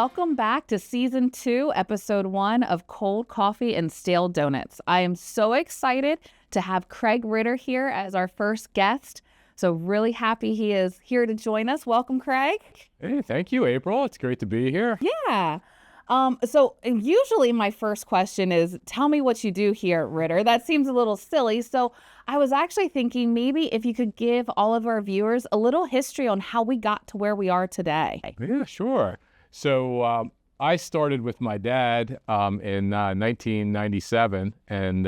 welcome back to Season 2, Episode 1 of Cold Coffee and Stale Donuts. I am so excited to have Craig Ritter here as our first guest. So really happy he is here to join us. Welcome, Craig. Hey, thank you, April. It's great to be here. Yeah. So usually my first question is, tell me what you do here at Ritter. That seems a little silly. So I was actually thinking maybe if you could give all of our viewers a little history on how we got to where we are today. Yeah, sure. So I started with my dad in 1997, and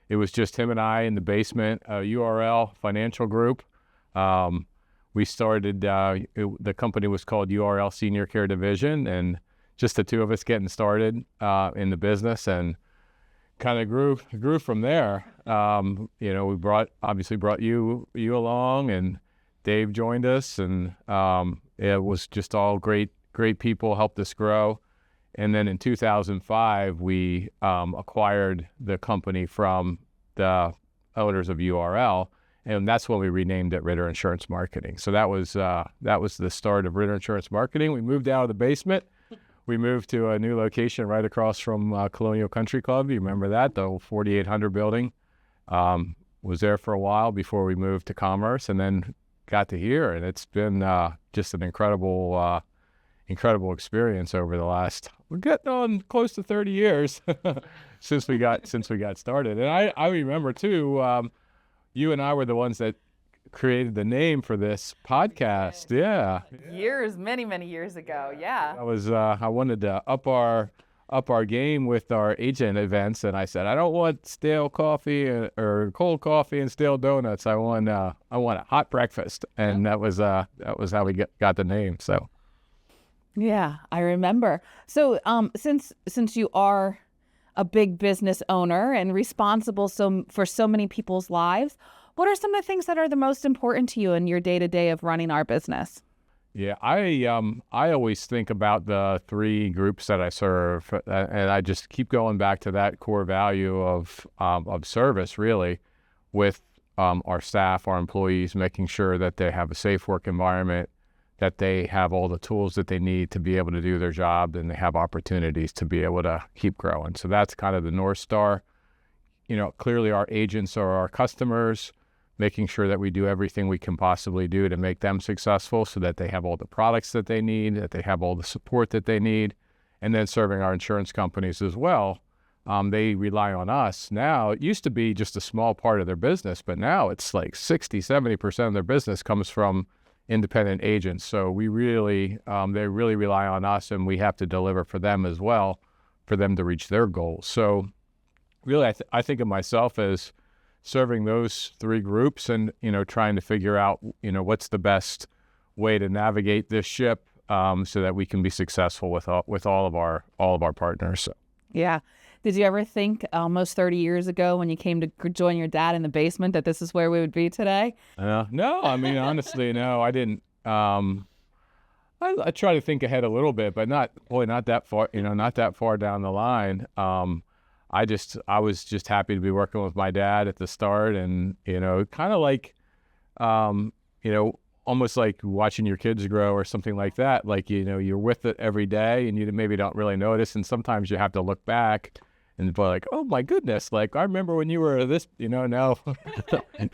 it was just him and I in the basement, URL Financial Group. We started, the company was called URL Senior Care Division, and just the two of us getting started in the business, and kind of grew from there. We obviously brought you along, and Dave joined us, and it was just all great people, helped us grow. And then in 2005, we acquired the company from the owners of URL, and that's when we renamed it Ritter Insurance Marketing. So that was the start of Ritter Insurance Marketing. We moved out of the basement. We moved to a new location right across from Colonial Country Club. You remember that, the old 4800 building. Was there for a while before we moved to Commerce, and then got to here. And it's been just an incredible experience over the last, we're getting on close to 30 years since we got started. And I remember too, you and I were the ones that created the name for this podcast. Yeah. Many years ago. Yeah. I wanted to up our game with our agent events, and I said, I don't want stale coffee or cold coffee and stale donuts. I want a hot breakfast, and that was how we got the name. So. Yeah, I remember. So, since you are a big business owner and responsible for so many people's lives, what are some of the things that are the most important to you in your day-to-day of running our business? Yeah, I always think about the three groups that I serve, and I just keep going back to that core value of service, really, with our staff, our employees, making sure that they have a safe work environment, that they have all the tools that they need to be able to do their job, and they have opportunities to be able to keep growing. So that's kind of the North Star. Clearly our agents are our customers, making sure that we do everything we can possibly do to make them successful so that they have all the products that they need, that they have all the support that they need, and then serving our insurance companies as well. They rely on us. Now, it used to be just a small part of their business, but now it's like 60-70% of their business comes from independent agents. So we really, they really rely on us, and we have to deliver for them as well, for them to reach their goals. So really, I think of myself as serving those three groups, and trying to figure out what's the best way to navigate this ship, so that we can be successful with all of our partners. So. Yeah. Did you ever think almost 30 years ago when you came to join your dad in the basement that this is where we would be today? No, I mean, honestly, no, I didn't. I try to think ahead a little bit, but not that far, not that far down the line. I was just happy to be working with my dad at the start, and, kind of like, almost like watching your kids grow or something like that. Like, you're with it every day, and you maybe don't really notice. And sometimes you have to look back and be like, oh my goodness, like I remember when you were this, now,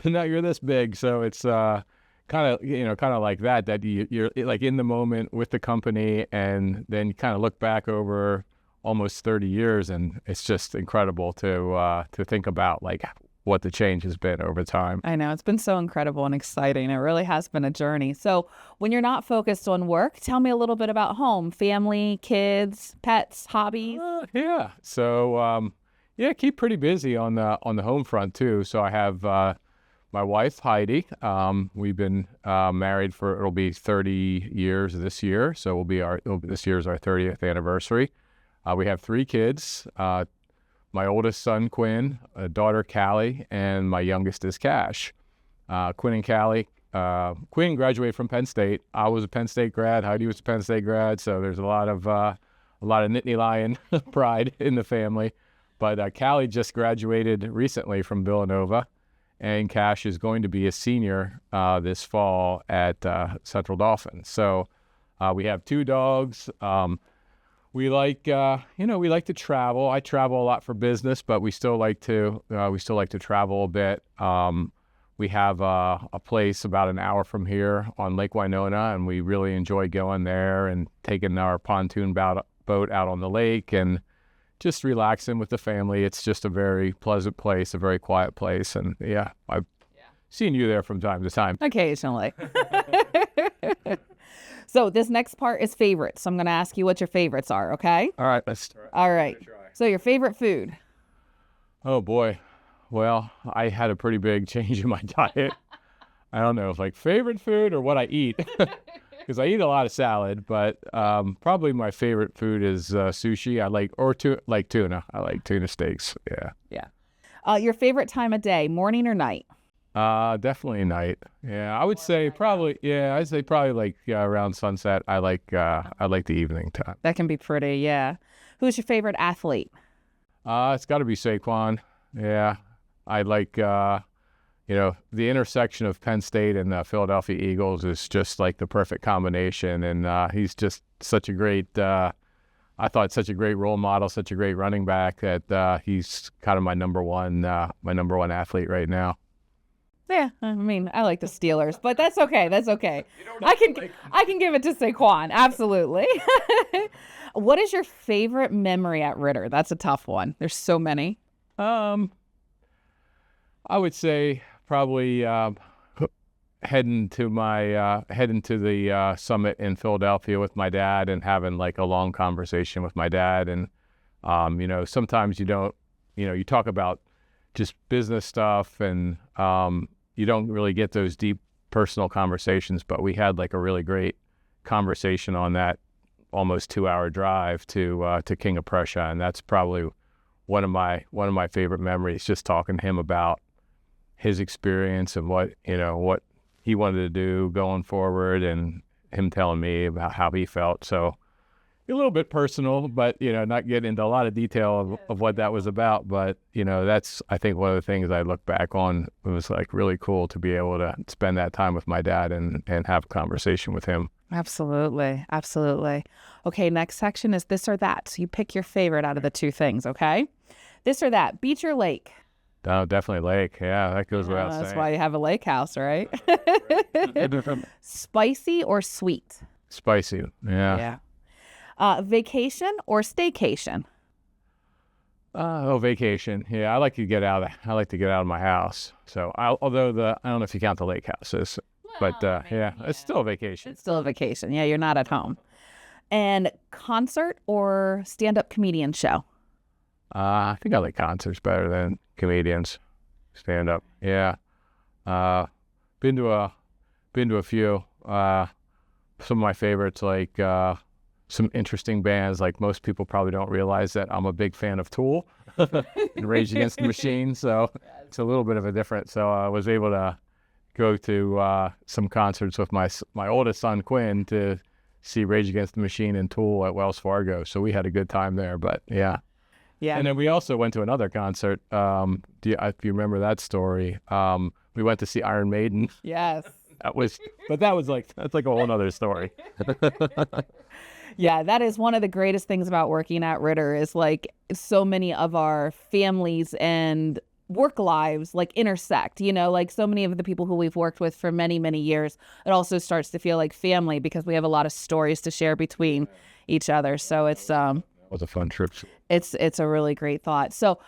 now you're this big. So it's kind of like that you're like in the moment with the company, and then you kind of look back over almost 30 years, and it's just incredible to think about like what the change has been over time. I know, it's been so incredible and exciting. It really has been a journey. So when you're not focused on work, tell me a little bit about home, family, kids, pets, hobbies. Yeah. So keep pretty busy on the home front too. So I have my wife Heidi. We've been married it'll be 30 years this year. So this year's our 30th anniversary. We have 3 kids. My oldest son, Quinn, a daughter, Callie, and my youngest is Cash. Quinn and Callie. Quinn graduated from Penn State. I was a Penn State grad. Heidi was a Penn State grad. So there's a lot of Nittany Lion pride in the family. But Callie just graduated recently from Villanova, and Cash is going to be a senior this fall at Central Dauphin. So we have 2 dogs. We like, we like to travel. I travel a lot for business, but we still like to travel a bit. We have a place about an hour from here on Lake Winona, and we really enjoy going there and taking our pontoon boat out on the lake and just relaxing with the family. It's just a very pleasant place, a very quiet place. And yeah, I've seen you there from time to time. Occasionally. So this next part is favorites. So I'm going to ask you what your favorites are, okay? All right, let's try. All right. So your favorite food? Oh, boy. Well, I had a pretty big change in my diet. I don't know if like favorite food or what I eat, because I eat a lot of salad, but probably my favorite food is sushi. I like tuna. I like tuna steaks. Yeah. Yeah. Your favorite time of day, morning or night? Definitely night. Yeah, I would say probably. Yeah, I'd say probably like around sunset. I like the evening time. That can be pretty. Yeah. Who's your favorite athlete? It's got to be Saquon. Yeah. I like, the intersection of Penn State and the Philadelphia Eagles is just like the perfect combination. And he's just such a great, such a great role model, such a great running back that he's kind of my number one athlete right now. Yeah, I mean, I like the Steelers, but that's okay. That's okay. I can give it to Saquon. Absolutely. What is your favorite memory at Ritter? That's a tough one. There's so many. I would say probably heading to the summit in Philadelphia with my dad and having like a long conversation with my dad. And sometimes you don't, you talk about just business stuff and you don't really get those deep personal conversations. But we had like a really great conversation on that almost 2-hour drive to King of Prussia, and that's probably one of my favorite memories. Just talking to him about his experience and what he wanted to do going forward, and him telling me about how he felt. So a little bit personal, but not get into a lot of detail of what that was about. But that's, I think, one of the things I look back on. It was like really cool to be able to spend that time with my dad and have a conversation with him. Absolutely. Okay, next section is this or that. So you pick your favorite out of the two things, okay? This or that, beach or lake? No, definitely lake. Yeah, that goes without saying. That's why you have a lake house, right? Spicy or sweet? Spicy. Yeah. Vacation or staycation? Vacation. Yeah, I like to get out of my house. So, I don't know if you count the lake houses, but it's still a vacation. It's still a vacation. Yeah, you're not at home. And concert or stand-up comedian show? I think I like concerts better than comedians. Stand up. Yeah. Been to a few. Some of my favorites, like some interesting bands. Like most people probably don't realize that I'm a big fan of Tool and Rage Against the Machine. So it's a little bit of a different. So I was able to go to some concerts with my oldest son Quinn to see Rage Against the Machine and Tool at Wells Fargo. So we had a good time there. But yeah. Yeah. And then we also went to another concert. If you remember that story, we went to see Iron Maiden. Yes. That's like a whole other story. Yeah, that is one of the greatest things about working at Ritter is like so many of our families and work lives like intersect, like so many of the people who we've worked with for many, many years. It also starts to feel like family because we have a lot of stories to share between each other. So it's It was a fun trip. It's a really great thought. So,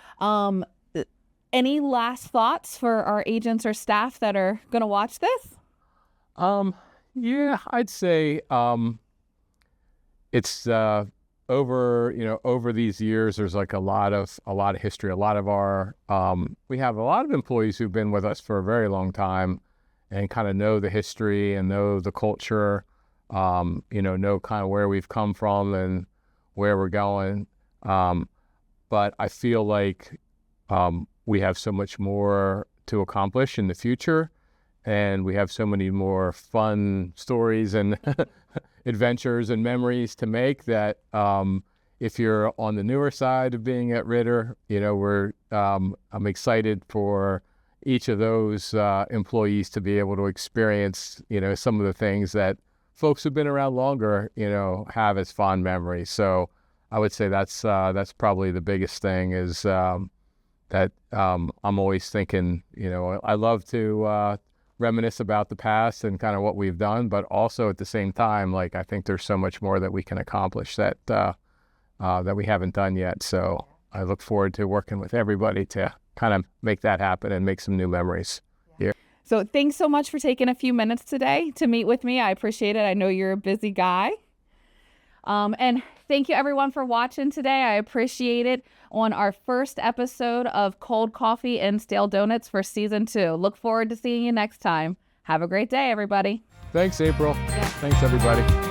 any last thoughts for our agents or staff that are going to watch this? Yeah, I'd say it's over these years. There's like a lot of history. A lot of our we have a lot of employees who've been with us for a very long time and kind of know the history and know the culture. Know kind of where we've come from and where we're going. But I feel like we have so much more to accomplish in the future, and we have so many more fun stories and adventures and memories to make that if you're on the newer side of being at Ritter, I'm excited for each of those employees to be able to experience, some of the things that folks who've been around longer, have as fond memories. So I would say that's probably the biggest thing is that I'm always thinking, I love to reminisce about the past and kind of what we've done, but also at the same time, like I think there's so much more that we can accomplish that we haven't done yet. So I look forward to working with everybody to kind of make that happen and make some new memories here. So thanks so much for taking a few minutes today to meet with me. I appreciate it. I know you're a busy guy. And thank you everyone for watching today. I appreciate it on our first episode of Cold Coffee and Stale Donuts for season 2. Look forward to seeing you next time. Have a great day, everybody. Thanks, April. Thanks, everybody.